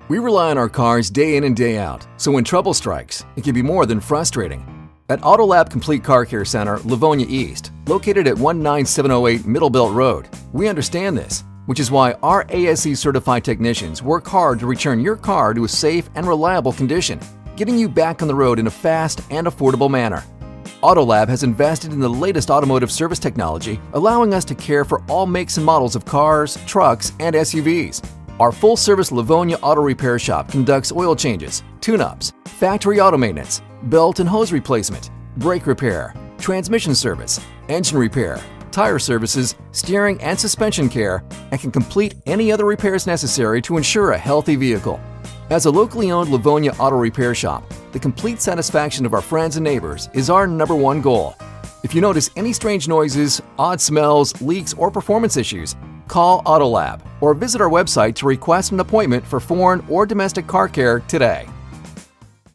We rely on our cars day in and day out, so when trouble strikes, it can be more than frustrating. At Autolab Complete Car Care Center, Livonia East, located at 19708 Middlebelt Road, we understand this, which is why our ASE Certified technicians work hard to return your car to a safe and reliable condition, getting you back on the road in a fast and affordable manner. Autolab has invested in the latest automotive service technology, allowing us to care for all makes and models of cars, trucks, and SUVs. Our full-service Livonia Auto Repair Shop conducts oil changes, tune-ups, factory auto maintenance, belt and hose replacement, brake repair, transmission service, engine repair, tire services, steering and suspension care, and can complete any other repairs necessary to ensure a healthy vehicle. As a locally owned Livonia Auto Repair Shop, the complete satisfaction of our friends and neighbors is our #1 goal. If you notice any strange noises, odd smells, leaks, or performance issues, call Autolab or visit our website to request an appointment for foreign or domestic car care today.